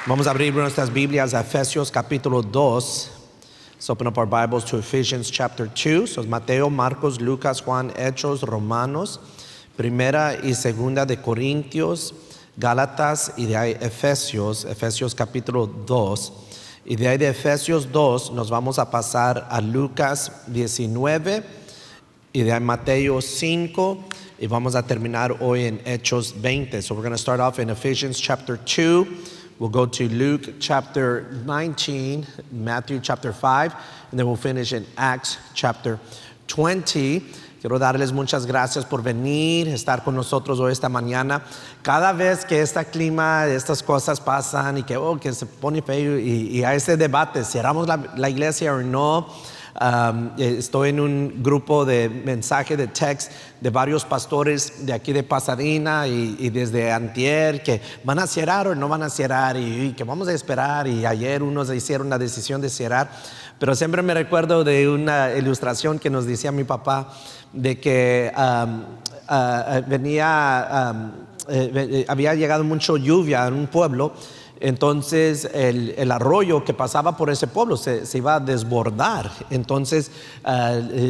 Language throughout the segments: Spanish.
Vamos a abrir nuestras Biblias a Efesios capítulo 2. Let's open up our Bibles to Ephesians chapter 2. So Mateo, Marcos, Lucas, Juan, Hechos, Romanos, Primera y Segunda de Corintios, Gálatas y de ahí Efesios capítulo 2. Y de ahí de Efesios 2 nos vamos a pasar a Lucas 19 y de ahí Mateo 5 y vamos a terminar hoy en Hechos 20. So we're going to start off in Ephesians chapter 2. We'll go to Luke chapter 19, Matthew chapter 5, and then we'll finish in Acts chapter 20. Quiero darles muchas gracias por venir, estar con nosotros hoy esta mañana. Cada vez que este clima, estas cosas pasan y que se pone feo y hay ese debate, cerramos la iglesia o no. Estoy en un grupo de mensaje de text de varios pastores de aquí de Pasadena y desde antier que van a cerrar o no van a cerrar y que vamos a esperar, y ayer unos hicieron la decisión de cerrar, pero siempre me recuerdo de una ilustración que nos decía mi papá de que había llegado mucha lluvia en un pueblo. Entonces el arroyo que pasaba por ese pueblo se iba a desbordar. Entonces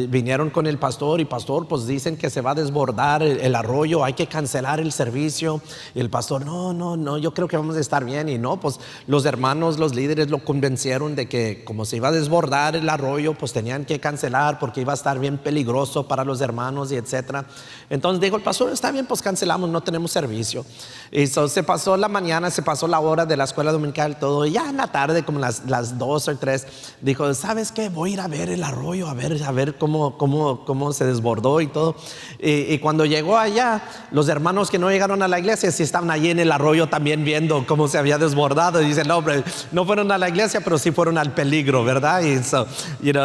vinieron con el pastor y pastor, pues dicen que se va a desbordar el arroyo, hay que cancelar el servicio. Y el pastor, no, yo creo que vamos a estar bien. Y no, pues los hermanos, los líderes lo convencieron de que como se iba a desbordar el arroyo, pues tenían que cancelar porque iba a estar bien peligroso para los hermanos y etcétera. Entonces dijo el pastor, está bien, pues cancelamos, no tenemos servicio. Y se pasó la mañana, se pasó la hora de la escuela dominical, todo, y ya en la tarde, como las 2 o 3, dijo, ¿sabes qué? Voy a ir a ver el arroyo, a ver cómo se desbordó y todo. Y cuando llegó allá, los hermanos que no llegaron a la iglesia, sí estaban allí en el arroyo también viendo cómo se había desbordado. Y dicen, no, hombre, no fueron a la iglesia, pero sí fueron al peligro, ¿verdad? Y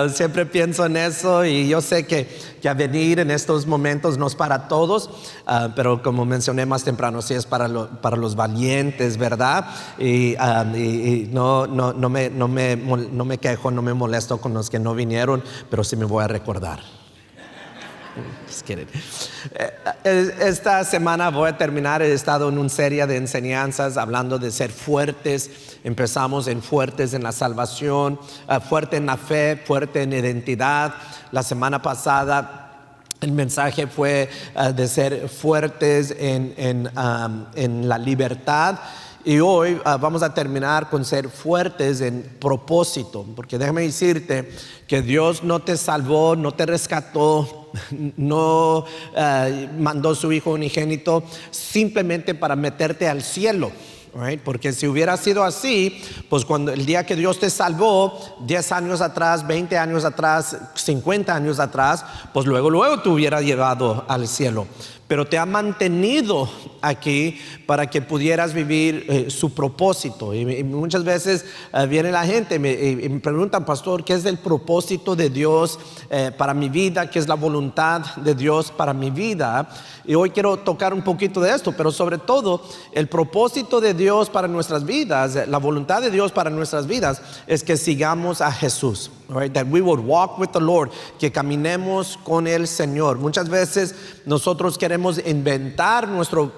siempre pienso en eso, y yo sé que a venir en estos momentos no es para todos, pero como mencioné más temprano, sí es para los valientes, ¿verdad? Y no me quejo, no me molesto con los que no vinieron, pero sí me voy a recordar. Just kidding. Esta semana voy a terminar, he estado en una serie de enseñanzas hablando de ser fuertes. Empezamos en fuertes en la salvación, fuerte en la fe, fuerte en identidad. La semana pasada el mensaje fue de ser fuertes en la libertad. Y hoy vamos a terminar con ser fuertes en propósito, porque déjame decirte que Dios no te salvó, no te rescató, no mandó su Hijo unigénito simplemente para meterte al cielo. Right? Porque si hubiera sido así, pues cuando el día que Dios te salvó 10 años atrás, 20 años atrás, 50 años atrás, pues luego te hubiera llevado al cielo. Pero te ha mantenido aquí para que pudieras vivir su propósito. Y muchas veces viene la gente y me preguntan, pastor, ¿qué es el propósito de Dios para mi vida? ¿Qué es la voluntad de Dios para mi vida? Y hoy quiero tocar un poquito de esto, pero sobre todo el propósito de Dios para nuestras vidas, la voluntad de Dios para nuestras vidas es que sigamos a Jesús. Right? That we would walk with the Lord, que caminemos con el Señor. Muchas veces nosotros queremos inventar nuestro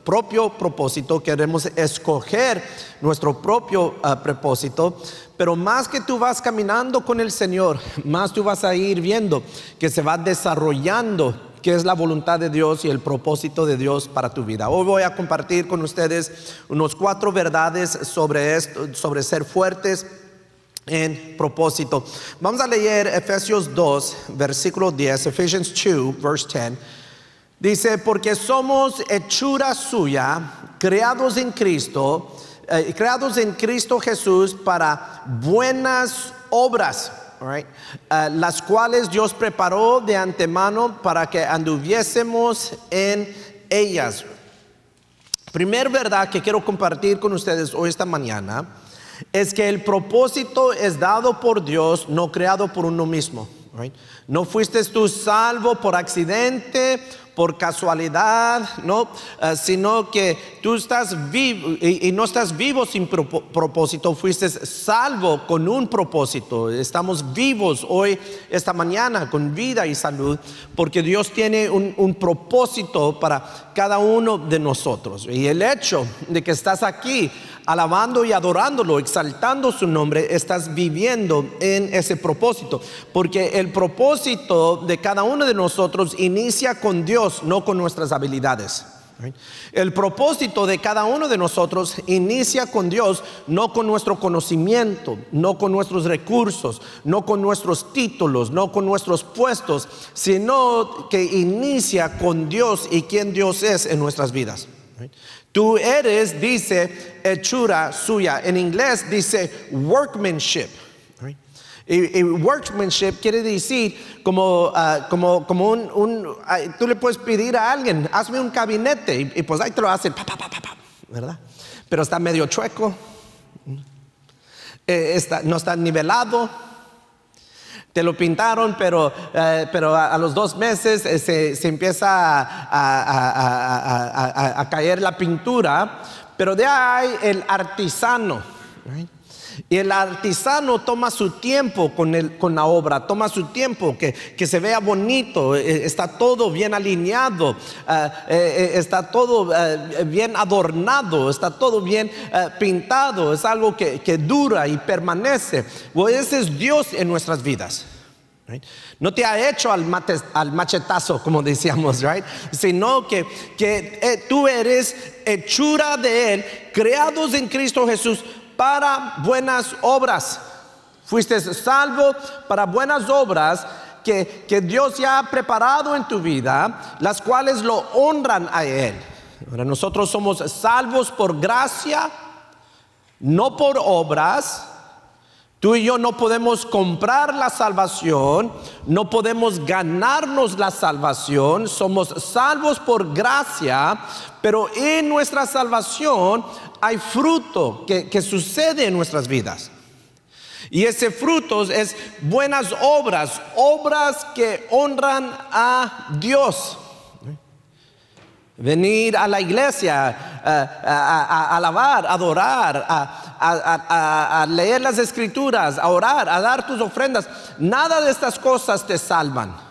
propio propósito, queremos escoger nuestro propio propósito, pero más que tú vas caminando con el Señor, más tú vas a ir viendo que se va desarrollando qué es la voluntad de Dios y el propósito de Dios para tu vida. Hoy voy a compartir con ustedes unos 4 verdades sobre esto, sobre ser fuertes en propósito. Vamos a leer Efesios 2, versículo 10, Ephesians 2, verse 10. Dice, porque somos hechura suya, creados en Cristo Jesús para buenas obras, right? Las cuales Dios preparó de antemano para que anduviésemos en ellas. Primer verdad que quiero compartir con ustedes hoy esta mañana es que el propósito es dado por Dios, no creado por uno mismo. Right? No fuiste tú salvo por accidente, por casualidad, ¿no? Sino que tú estás vivo y no estás vivo sin propósito, fuiste salvo con un propósito. Estamos vivos hoy, esta mañana, con vida y salud, porque Dios tiene un propósito para cada uno de nosotros. Y el hecho de que estás aquí alabando y adorándolo, exaltando su nombre, estás viviendo en ese propósito, porque el propósito de cada uno de nosotros inicia con Dios, no con nuestras habilidades. El propósito de cada uno de nosotros inicia con Dios, no con nuestro conocimiento, no con nuestros recursos, no con nuestros títulos, no con nuestros puestos, sino que inicia con Dios y quién Dios es en nuestras vidas. Tú eres, dice, hechura suya. En inglés dice workmanship. Y workmanship quiere decir como tú le puedes pedir a alguien, hazme un gabinete, y pues ahí te lo hacen, ¿verdad? Pero está medio chueco, no está nivelado. Te lo pintaron, pero a los 2 meses se empieza a caer la pintura. Pero de ahí el artesano, right? Y el artesano toma su tiempo con la obra, toma su tiempo que se vea bonito, está todo bien alineado, está todo bien adornado, está todo bien pintado, es algo que dura y permanece. Well, ese es Dios en nuestras vidas. Right? No te ha hecho al machetazo, como decíamos, right? Sino que tú eres hechura de Él, creados en Cristo Jesús para buenas obras. Fuiste salvo para buenas obras que Dios ya ha preparado en tu vida, las cuales lo honran a Él. Ahora, nosotros somos salvos por gracia, no por obras. Tú y yo no podemos comprar la salvación, no podemos ganarnos la salvación. Somos salvos por gracia, pero en nuestra salvación hay fruto que sucede en nuestras vidas. Y ese fruto es buenas obras, obras que honran a Dios. Venir a la iglesia, a alabar, a adorar, a leer las escrituras, a orar, a dar tus ofrendas. Nada de estas cosas te salvan.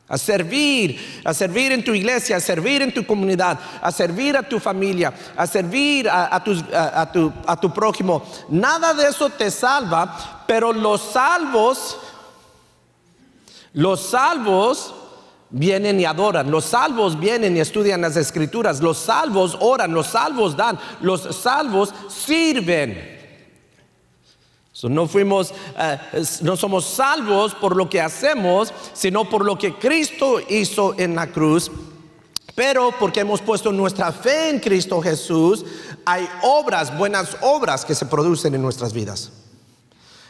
A servir en tu iglesia, a servir en tu comunidad, a servir a tu familia, a servir a tu prójimo. Nada de eso te salva, pero los salvos vienen y adoran, los salvos vienen y estudian las escrituras, los salvos oran, los salvos dan, los salvos sirven. No somos salvos por lo que hacemos, sino por lo que Cristo hizo en la cruz. Pero porque hemos puesto nuestra fe en Cristo Jesús, hay obras, buenas obras que se producen en nuestras vidas.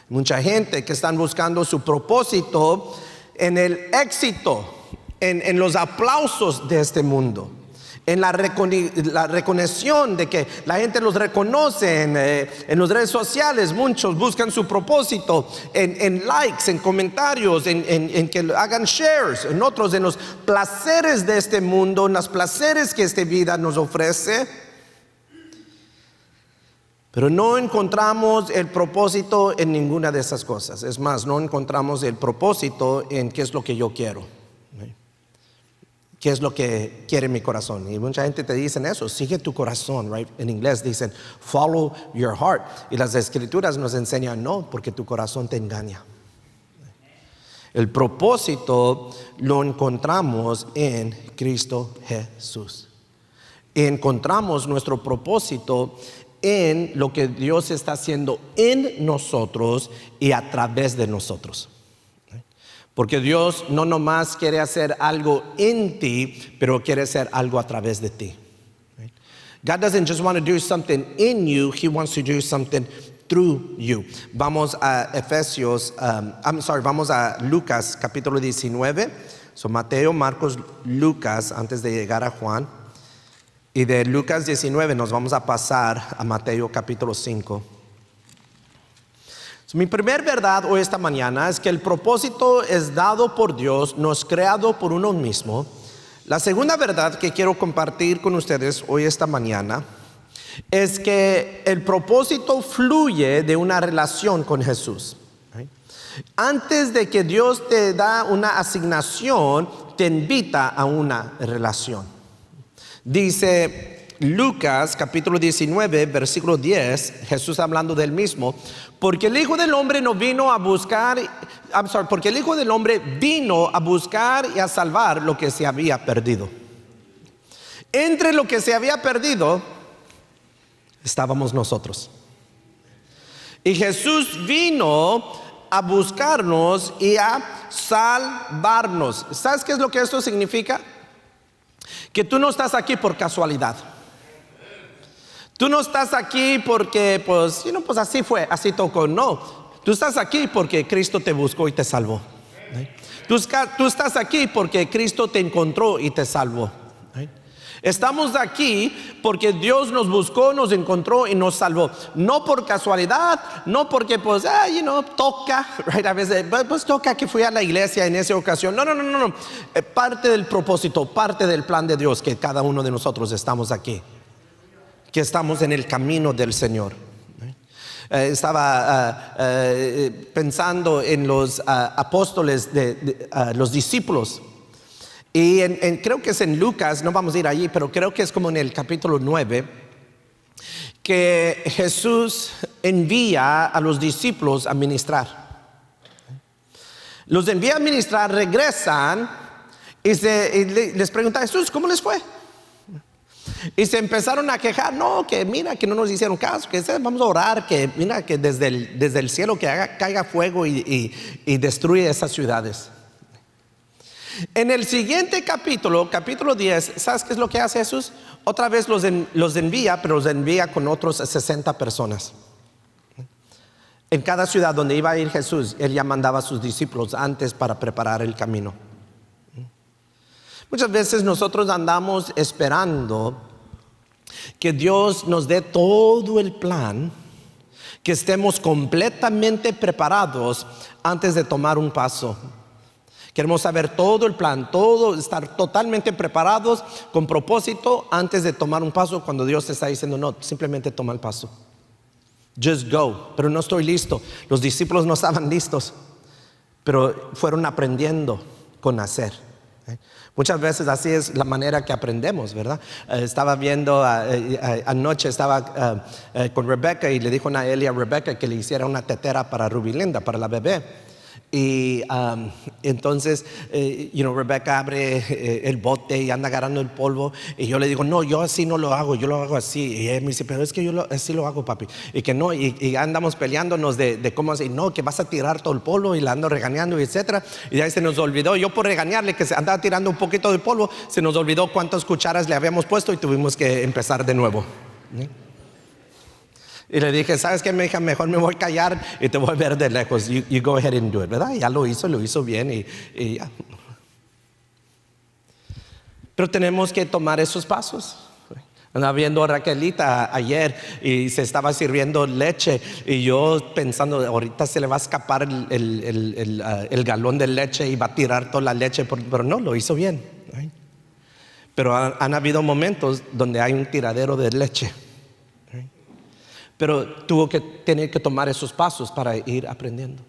Mucha gente que están buscando su propósito en el éxito, en los aplausos de este mundo, en la reconexión de que la gente los reconoce en las redes sociales. Muchos buscan su propósito en likes, en comentarios, en que hagan shares, en otros, en los placeres de este mundo, en los placeres que esta vida nos ofrece. Pero no encontramos el propósito en ninguna de esas cosas. Es más, no encontramos el propósito en qué es lo que yo quiero, qué es lo que quiere mi corazón. Y mucha gente te dice eso, sigue tu corazón, right? En inglés dicen follow your heart. Y las escrituras nos enseñan no, porque tu corazón te engaña. El propósito lo encontramos en Cristo Jesús. Y encontramos nuestro propósito en lo que Dios está haciendo en nosotros y a través de nosotros. Porque Dios no nomás quiere hacer algo en ti, pero quiere hacer algo a través de ti. God doesn't just want to do something in you, He wants to do something through you. Vamos a vamos a Lucas capítulo 19. Mateo, Marcos, Lucas, antes de llegar a Juan. Y de Lucas 19 nos vamos a pasar a Mateo capítulo 5. Mi primer verdad hoy esta mañana es que el propósito es dado por Dios, no es creado por uno mismo. La segunda verdad que quiero compartir con ustedes hoy esta mañana es que el propósito fluye de una relación con Jesús. Antes de que Dios te da una asignación, te invita a una relación. Dice Lucas capítulo 19 versículo 10, Jesús hablando del mismo, porque el Hijo del Hombre no vino a buscar, porque el Hijo del Hombre vino a buscar y a salvar lo que se había perdido. Entre lo que se había perdido estábamos nosotros. Y Jesús vino a buscarnos y a salvarnos. ¿Sabes qué es lo que esto significa? Que tú no estás aquí por casualidad. Tú no estás aquí porque pues así fue, así tocó. No, tú estás aquí porque Cristo te buscó y te salvó. Tú estás aquí porque Cristo te encontró y te salvó. Estamos aquí porque Dios nos buscó, nos encontró y nos salvó. No por casualidad, no porque toca, right? A veces pues toca que fui a la iglesia en esa ocasión. No. Parte del propósito, parte del plan de Dios, que cada uno de nosotros estamos aquí, que estamos en el camino del Señor. Estaba pensando en los apóstoles, los discípulos. Y creo que es en Lucas, no vamos a ir allí, pero creo que es como en el capítulo 9, que Jesús envía a los discípulos a ministrar. Los envía a ministrar, regresan y les pregunta a Jesús, ¿cómo les fue? Y se empezaron a quejar, no, que mira, que no nos hicieron caso, que vamos a orar, que mira, que desde el cielo que caiga fuego y destruye esas ciudades. En el siguiente capítulo 10, ¿sabes qué es lo que hace Jesús? Otra vez los envía, pero los envía con otros 60 personas. En cada ciudad donde iba a ir Jesús, Él ya mandaba a sus discípulos antes para preparar el camino. Muchas veces nosotros andamos esperando que Dios nos dé todo el plan, que estemos completamente preparados antes de tomar un paso. Queremos saber todo el plan, estar totalmente preparados con propósito antes de tomar un paso, cuando Dios te está diciendo no, simplemente toma el paso. Just go. Pero no estoy listo. Los discípulos no estaban listos, pero fueron aprendiendo con hacer. Muchas veces así es la manera que aprendemos, ¿verdad? Estaba viendo anoche, estaba con Rebecca, y le dijo Naeli a Rebecca que le hiciera una tetera para Rubilinda, para la bebé. Y entonces Rebecca abre el bote y anda agarrando el polvo, y yo le digo no, yo así no lo hago, yo lo hago así. Y ella me dice, pero es que yo así lo hago, papi. Y que no, y andamos peleándonos de cómo así, no, que vas a tirar todo el polvo, y la ando regañando, y etcétera. Y de ahí se nos olvidó, yo por regañarle que se andaba tirando un poquito de polvo, se nos olvidó cuántas cucharas le habíamos puesto y tuvimos que empezar de nuevo. Y le dije, ¿sabes qué, mi hija? Mejor me voy a callar y te voy a ver de lejos. You go ahead and do it, ¿verdad? Ya lo hizo bien y ya. Pero tenemos que tomar esos pasos. Andaba viendo a Raquelita ayer y se estaba sirviendo leche, y yo pensando, ahorita se le va a escapar el galón de leche y va a tirar toda la leche, pero no, lo hizo bien. Pero han habido momentos donde hay un tiradero de leche. Pero tener que tomar esos pasos para ir aprendiendo.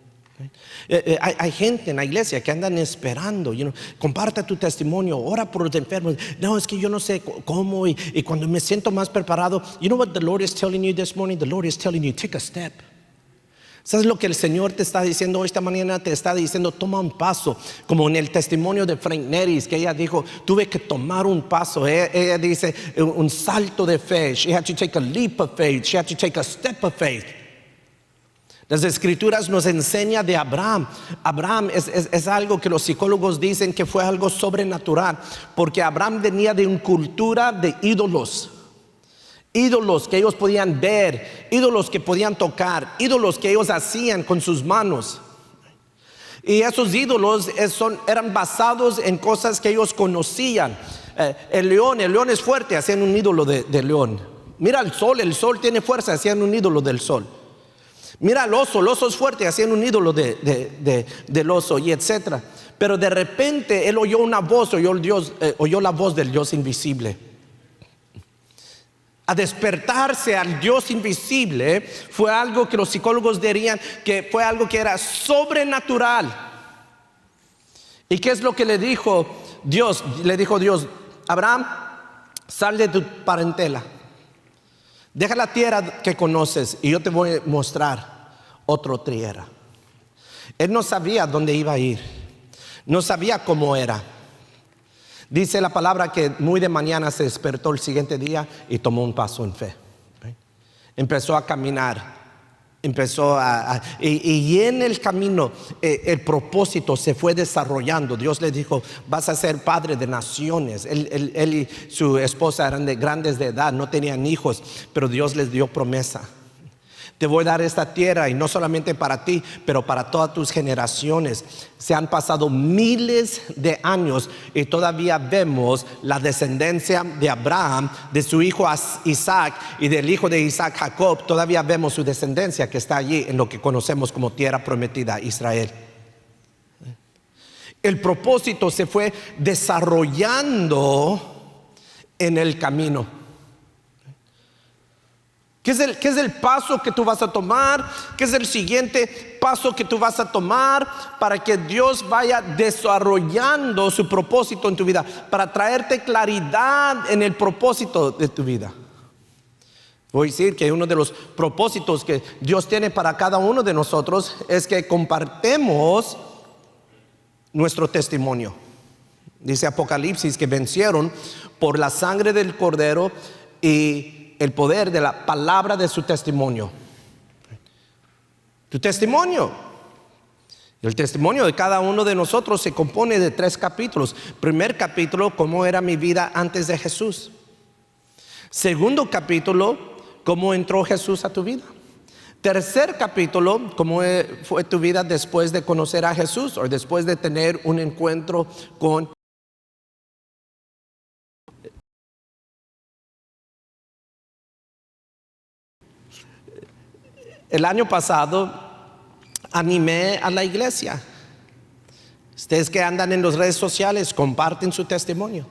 Hay gente en la iglesia que andan esperando, comparte tu testimonio, ora por los enfermos. No, es que yo no sé cómo, y cuando me siento más preparado, you know what the Lord is telling you this morning? The Lord is telling you, take a step. ¿Sabes lo que el Señor te está diciendo hoy esta mañana? Te está diciendo, toma un paso. Como en el testimonio de Frank Neris, que ella dijo, tuve que tomar un paso. Ella dice, un salto de fe. She had to take a leap of faith. She had to take a step of faith. Las escrituras nos enseñan de Abraham. Abraham es algo que los psicólogos dicen que fue algo sobrenatural, porque Abraham venía de una cultura de ídolos. Ídolos que ellos podían ver, ídolos que podían tocar, ídolos que ellos hacían con sus manos. Y esos ídolos eran basados en cosas que ellos conocían. El león es fuerte, hacían un ídolo de león. Mira el sol tiene fuerza, hacían un ídolo del sol. Mira el oso es fuerte, hacían un ídolo del oso, y etcétera. Pero de repente él oyó una voz, oyó la voz del Dios invisible. A despertarse al Dios invisible fue algo que los psicólogos dirían que fue algo que era sobrenatural. ¿Y qué es lo que le dijo Dios? Le dijo Dios: Abraham, sal de tu parentela, deja la tierra que conoces y yo te voy a mostrar otra tierra. Él no sabía dónde iba a ir, no sabía cómo era. Dice la palabra que muy de mañana se despertó el siguiente día y tomó un paso en fe. Empezó a caminar, y en el camino el propósito se fue desarrollando. Dios le dijo: vas a ser padre de naciones. Él y su esposa eran grandes de edad, no tenían hijos, pero Dios les dio promesa: te voy a dar esta tierra, y no solamente para ti, pero para todas tus generaciones. Se han pasado miles de años y todavía vemos la descendencia de Abraham, de su hijo Isaac y del hijo de Isaac, Jacob. Todavía vemos su descendencia que está allí en lo que conocemos como tierra prometida, Israel. El propósito se fue desarrollando en el camino. ¿Qué es el paso que tú vas a tomar? ¿Qué es el siguiente paso que tú vas a tomar para que Dios vaya desarrollando su propósito en tu vida? Para traerte claridad en el propósito de tu vida. Voy a decir que uno de los propósitos que Dios tiene para cada uno de nosotros es que compartemos nuestro testimonio. Dice Apocalipsis que vencieron por la sangre del Cordero y el poder de la palabra de su testimonio. Tu testimonio. El testimonio de cada uno de nosotros se compone de 3 capítulos. Primer capítulo: cómo era mi vida antes de Jesús. Segundo capítulo: cómo entró Jesús a tu vida. Tercer capítulo: cómo fue tu vida después de conocer a Jesús, o después de tener un encuentro con Jesús. El año pasado animé a la iglesia. Ustedes que andan en las redes sociales comparten su testimonio.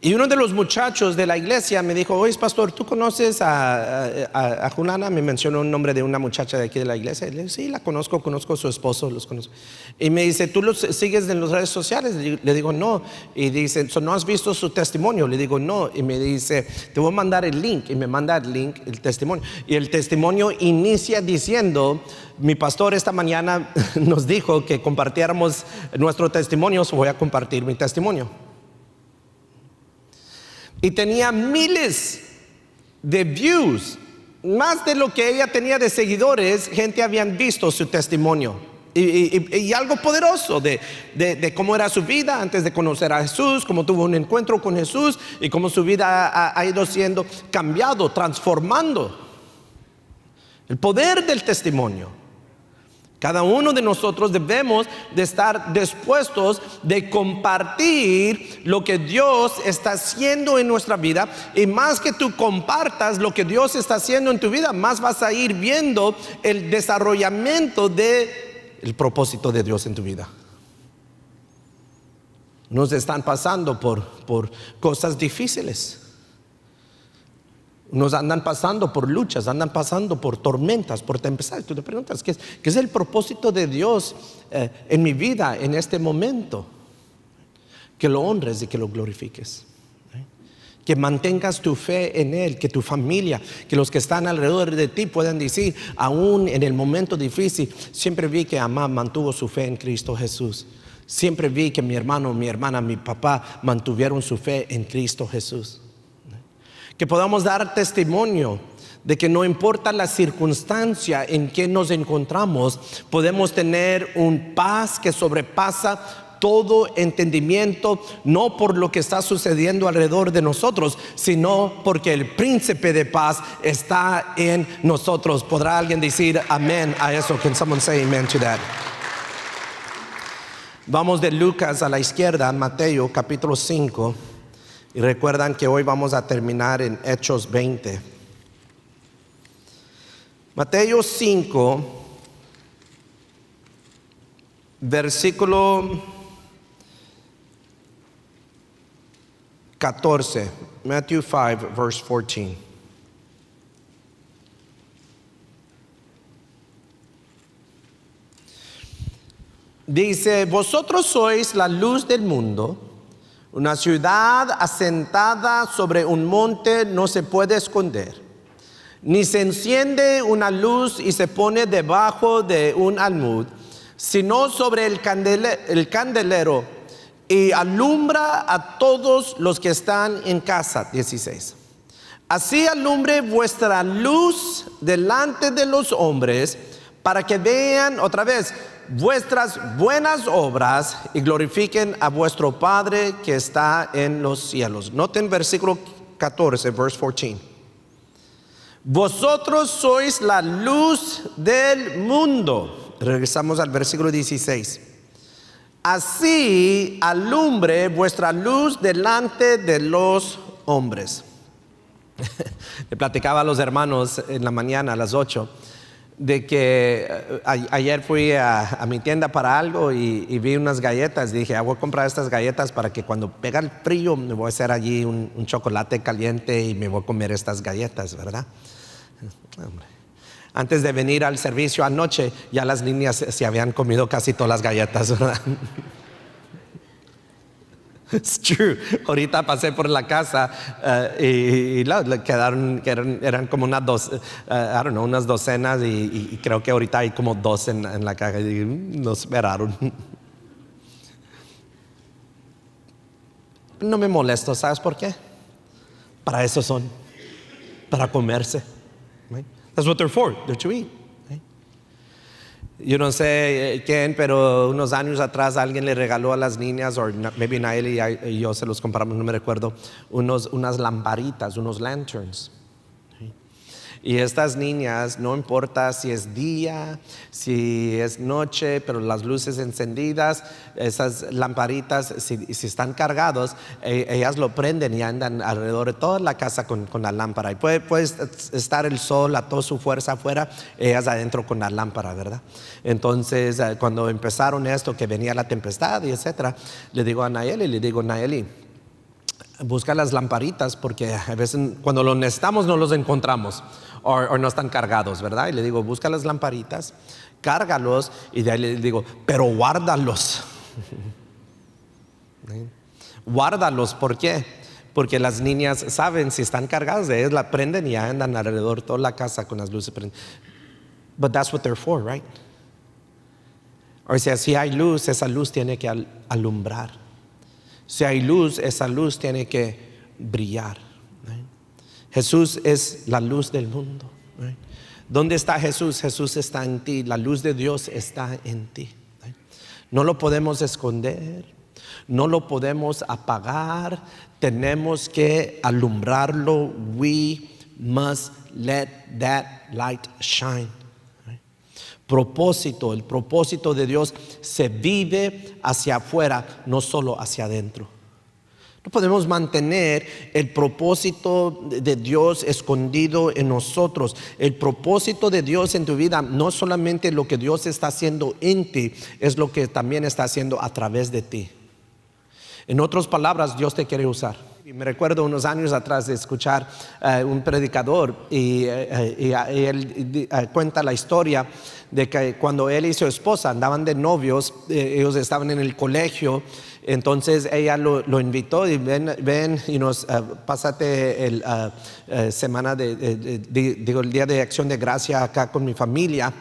Y uno de los muchachos de la iglesia me dijo: oye, pastor, ¿tú conoces a Julana? Me mencionó el nombre de una muchacha de aquí de la iglesia. Y le dije: sí, la conozco a su esposo, los conozco. Y me dice: ¿tú los sigues en las redes sociales? Le digo: no. Y dice: ¿no has visto su testimonio? Le digo: no. Y me dice: te voy a mandar el link. Y me manda el link, el testimonio. Y el testimonio inicia diciendo: mi pastor esta mañana nos dijo que compartiéramos nuestro testimonio, voy a compartir mi testimonio. Y tenía miles de views, más de lo que ella tenía de seguidores. Gente habían visto su testimonio. Y algo poderoso de cómo era su vida antes de conocer a Jesús, cómo tuvo un encuentro con Jesús y cómo su vida ha ido siendo cambiado, transformando. El poder del testimonio. Cada uno de nosotros debemos de estar dispuestos de compartir lo que Dios está haciendo en nuestra vida. Y más que tú compartas lo que Dios está haciendo en tu vida, más vas a ir viendo el desarrollamiento del propósito de Dios en tu vida. Nos están pasando por cosas difíciles. Nos andan pasando por luchas, andan pasando por tormentas, por tempestades. Tú te preguntas: ¿qué es el propósito de Dios en mi vida en este momento? Que lo honres y que lo glorifiques. Que mantengas tu fe en Él, que tu familia, que los que están alrededor de ti puedan decir: aún en el momento difícil, siempre vi que mamá mantuvo su fe en Cristo Jesús. Siempre vi que mi hermano, mi hermana, mi papá mantuvieron su fe en Cristo Jesús. Que podamos dar testimonio de que no importa la circunstancia en que nos encontramos, podemos tener un paz que sobrepasa todo entendimiento, no por lo que está sucediendo alrededor de nosotros, sino porque el príncipe de paz está en nosotros. ¿Podrá alguien decir amén a eso? Can someone say amen to that? Vamos de Lucas a la izquierda, Mateo capítulo 5. Y recuerdan que hoy vamos a terminar en Hechos 20. Mateo 5, versículo 14, Matthew 5, verse 14. Dice, vosotros sois la luz del mundo. Una ciudad asentada sobre un monte no se puede esconder, ni se enciende una luz y se pone debajo de un almud, sino sobre el candelero, y alumbra a todos los que están en casa. 16. Así alumbre vuestra luz delante de los hombres, para que vean, otra vez, vuestras buenas obras y glorifiquen a vuestro Padre que está en los cielos. Noten versículo 14, verse 14. Vosotros sois la luz del mundo. Regresamos al versículo 16. Así alumbre vuestra luz delante de los hombres. Le platicaba a los hermanos en la mañana a las 8 de que ayer fui a mi tienda para algo y vi unas galletas. Dije, voy a comprar estas galletas para que cuando pega el frío me voy a hacer allí un chocolate caliente y me voy a comer estas galletas, ¿verdad? Hombre. Antes de venir al servicio anoche, ya las niñas se habían comido casi todas las galletas, ¿verdad? It's true. Ahorita pasé por la casa y quedaron, eran como unas unas docenas y creo que ahorita hay como 2 en la caja y nos esperaron. No me molesto, ¿sabes por qué? Para eso son, para comerse. Right? That's what they're for, they're to eat. Yo no sé quién, pero unos años atrás alguien le regaló a las niñas, o maybe Naeli y yo se los compramos, no me recuerdo, unas lamparitas, unos lanterns. Y estas niñas, no importa si es día, si es noche, pero las luces encendidas, esas lamparitas, si están cargados, ellas lo prenden y andan alrededor de toda la casa con la lámpara. Y puede estar el sol a toda su fuerza afuera, ellas adentro con la lámpara, ¿verdad? Entonces, cuando empezaron esto, que venía la tempestad y etcétera, le digo a Naeli, busca las lamparitas porque a veces cuando lo necesitamos no los encontramos o no están cargados, ¿verdad? Y le digo, busca las lamparitas, cárgalos, y de ahí le digo, pero guárdalos. Guárdalos, ¿por qué? Porque las niñas saben si están cargadas, ellas la prenden y andan alrededor toda la casa con las luces prendidas. But that's what they're for, right? O sea, si hay luz, esa luz tiene que alumbrar. Si hay luz, esa luz tiene que brillar. Right? Jesús es la luz del mundo. Right? ¿Dónde está Jesús? Jesús está en ti. La luz de Dios está en ti. Right? No lo podemos esconder, no lo podemos apagar. Tenemos que alumbrarlo. We must let that light shine. El propósito de Dios se vive hacia afuera, no solo hacia adentro. No podemos mantener el propósito de Dios escondido en nosotros. El propósito de Dios en tu vida no solamente lo que Dios está haciendo en ti, es lo que también está haciendo a través de ti. En otras palabras, Dios te quiere usar. Me recuerdo unos años atrás de escuchar un predicador y él cuenta la historia de que cuando él y su esposa andaban de novios, ellos estaban en el colegio. Entonces ella lo invitó y ven y nos pásate el el día de acción de gracia acá con mi familia.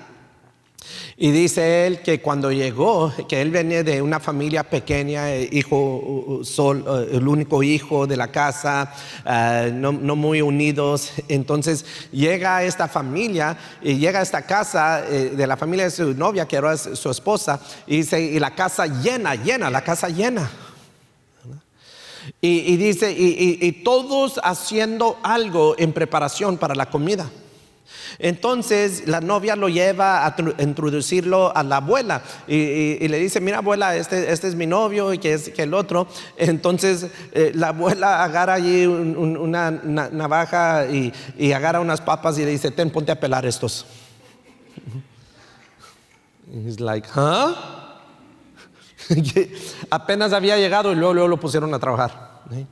Y dice él que cuando llegó, que él venía de una familia pequeña, el único hijo de la casa, no muy unidos. Entonces llega a esta familia y llega a esta casa de la familia de su novia, que era su esposa, y dice, y la casa llena, la casa llena. Y dice, y todos haciendo algo en preparación para la comida. Entonces la novia lo lleva a introducirlo a la abuela y le dice, mira abuela, este es mi novio y que el otro. Entonces la abuela agarra allí una navaja y agarra unas papas y le dice, ponte a pelar estos. He's like, huh? Apenas había llegado y luego lo pusieron a trabajar. ¿Sí?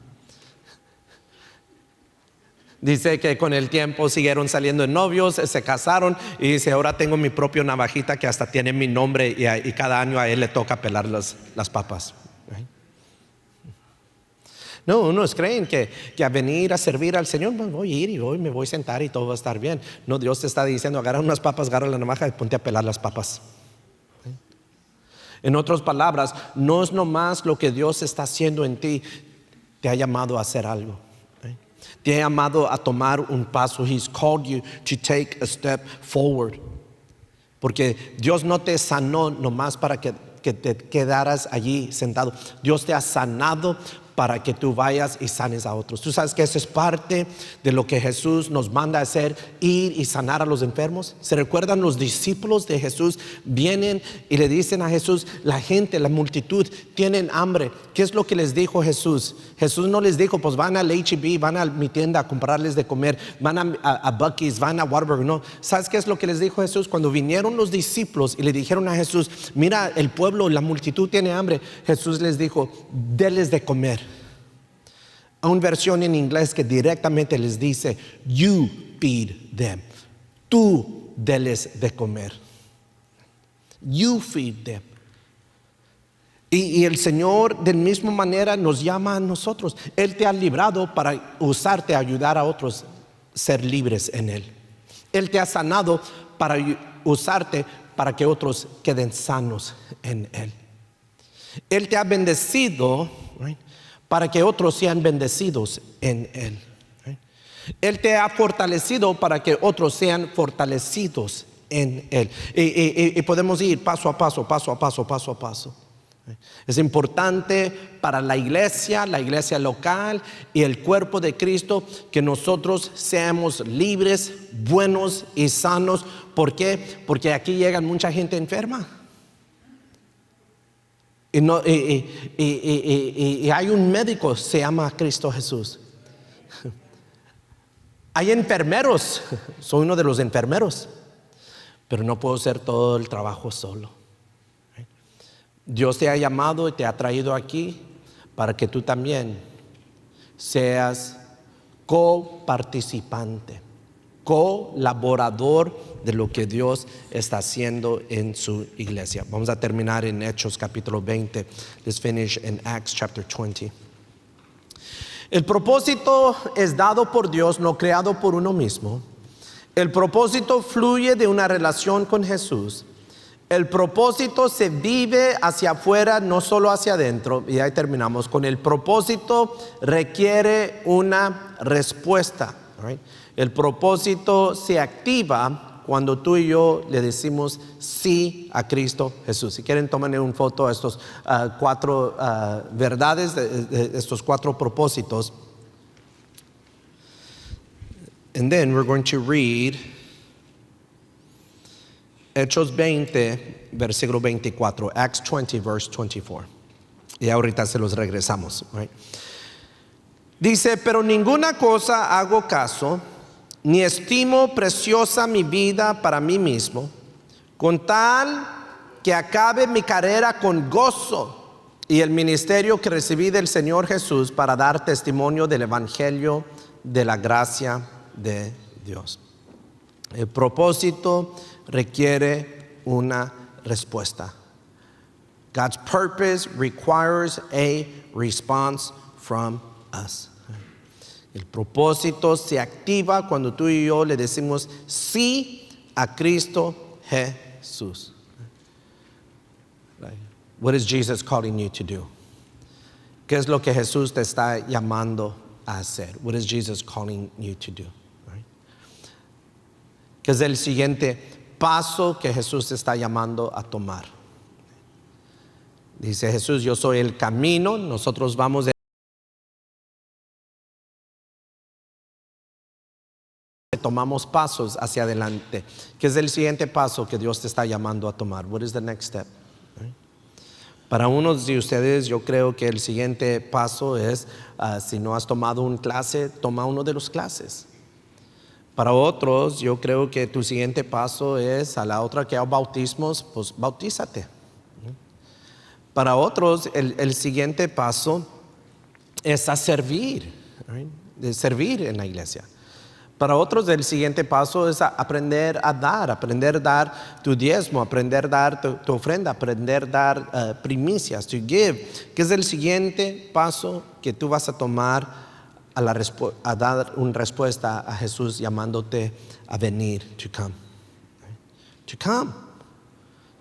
Dice que con el tiempo siguieron saliendo de novios, se casaron y dice, ahora tengo mi propio navajita que hasta tiene mi nombre y cada año a él le toca pelar las papas. ¿Sí? No, unos creen que a venir a servir al Señor, pues voy a ir y hoy me voy a sentar y todo va a estar bien. No, Dios te está diciendo, agarra unas papas, agarra la navaja y ponte a pelar las papas. ¿Sí? En otras palabras, no es nomás lo que Dios está haciendo en ti, te ha llamado a hacer algo. ¿Sí? Te ha llamado a tomar un paso. He's called you to take a step forward. Porque Dios no te sanó nomás para que te quedaras allí sentado. Dios te ha sanado para que tú vayas y sanes a otros. Tú sabes que eso es parte de lo que Jesús nos manda a hacer, ir y sanar a los enfermos. ¿Se recuerdan? Los discípulos de Jesús vienen y le dicen a Jesús, la gente, la multitud tienen hambre. ¿Qué es lo que les dijo Jesús? Jesús no les dijo, pues van al H-E-B, van a mi tienda a comprarles de comer, van a Buc-ee's, van a Whataburger. No, ¿sabes qué es lo que les dijo Jesús? Cuando vinieron los discípulos y le dijeron a Jesús, mira, el pueblo, la multitud tiene hambre, Jesús les dijo, denles de comer. Hay una versión en inglés que directamente les dice, you feed them. Tú denles de comer. You feed them. Y el Señor de la misma manera nos llama a nosotros. Él te ha librado para usarte, ayudar a otros, ser libres en Él. Él te ha sanado para usarte para que otros queden sanos en Él. Él te ha bendecido, right, para que otros sean bendecidos en Él. Él te ha fortalecido para que otros sean fortalecidos en Él. Y podemos ir paso a paso, paso a paso, paso a paso. Es importante para la iglesia local y el cuerpo de Cristo que nosotros seamos libres, buenos y sanos. ¿Por qué? Porque aquí llega mucha gente enferma. Y hay un médico, se llama Cristo Jesús. Hay enfermeros, soy uno de los enfermeros, pero no puedo hacer todo el trabajo solo. Dios te ha llamado y te ha traído aquí para que tú también seas coparticipante, colaborador de lo que Dios está haciendo en su iglesia. Vamos a terminar en Hechos capítulo 20. Let's finish in Acts chapter 20. El propósito es dado por Dios, no creado por uno mismo. El propósito fluye de una relación con Jesús. El propósito se vive hacia afuera, no solo hacia adentro. Y ahí terminamos. Con el propósito requiere una respuesta. Right? El propósito se activa cuando tú y yo le decimos sí a Cristo Jesús. Si quieren, tomen una foto a estos cuatro verdades, de estos cuatro propósitos. And then we're going to read Hechos 20, versículo 24. Acts 20, verse 24. Y ahorita se los regresamos. Right? Dice, pero ninguna cosa hago caso, ni estimo preciosa mi vida para mí mismo, con tal que acabe mi carrera con gozo y el ministerio que recibí del Señor Jesús para dar testimonio del evangelio de la gracia de Dios. El propósito requiere una respuesta. God's purpose requires a response from us. El propósito se activa cuando tú y yo le decimos sí a Cristo Jesús. What is Jesus calling you to do? ¿Qué es lo que Jesús te está llamando a hacer? What is Jesus calling you to do? ¿Qué es el siguiente paso que Jesús te está llamando a tomar? Dice Jesús, yo soy el camino, nosotros vamos de tomamos pasos hacia adelante. ¿Qué es el siguiente paso que Dios te está llamando a tomar? What is the next step? Para unos de ustedes yo creo que el siguiente paso es si no has tomado una clase, toma uno de las clases. Para otros yo creo que tu siguiente paso es a la otra que hay bautismos, pues bautízate. Para otros, el siguiente paso es a servir, right? De servir en la iglesia. Para otros, el siguiente paso es aprender a dar tu diezmo, aprender a dar tu ofrenda, aprender a dar primicias, to give, que es el siguiente paso que tú vas a tomar a dar una respuesta a Jesús llamándote a venir, to come. To come.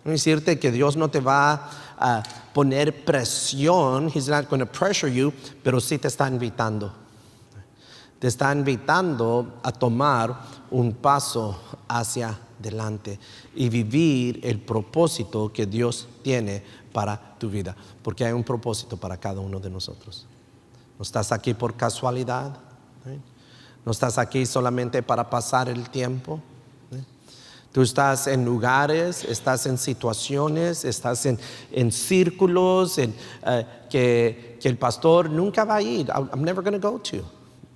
No decirte que Dios no te va a poner presión, He's not going to pressure you, pero sí te está invitando. Te está invitando a tomar un paso hacia adelante y vivir el propósito que Dios tiene para tu vida. Porque hay un propósito para cada uno de nosotros. No estás aquí por casualidad. No estás aquí solamente para pasar el tiempo. Tú estás en lugares, estás en situaciones, estás en círculos que el pastor nunca va a ir. I'm never going to go to.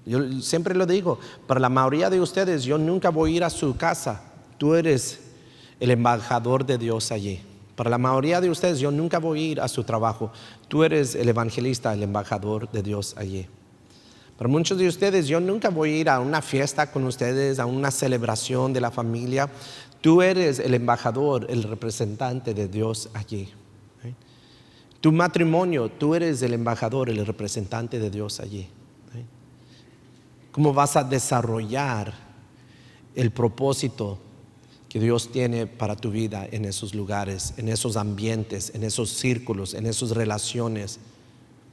Yo siempre lo digo, para la mayoría de ustedes, yo nunca voy a ir a su casa. Tú eres el embajador de Dios allí. Para la mayoría de ustedes, yo nunca voy a ir a su trabajo. Tú eres el evangelista, el embajador de Dios allí. Para muchos de ustedes, yo nunca voy a ir a una fiesta con ustedes, a una celebración de la familia. Tú eres el embajador, el representante de Dios allí. Tu matrimonio, tú eres el embajador, el representante de Dios allí. ¿Cómo vas a desarrollar el propósito que Dios tiene para tu vida en esos lugares, en esos ambientes, en esos círculos, en esas relaciones?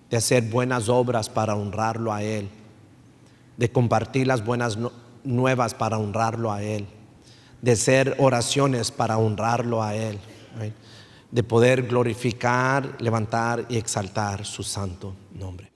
De hacer buenas obras para honrarlo a Él, de compartir las buenas nuevas para honrarlo a Él, de hacer oraciones para honrarlo a Él, right? De poder glorificar, levantar y exaltar su santo nombre.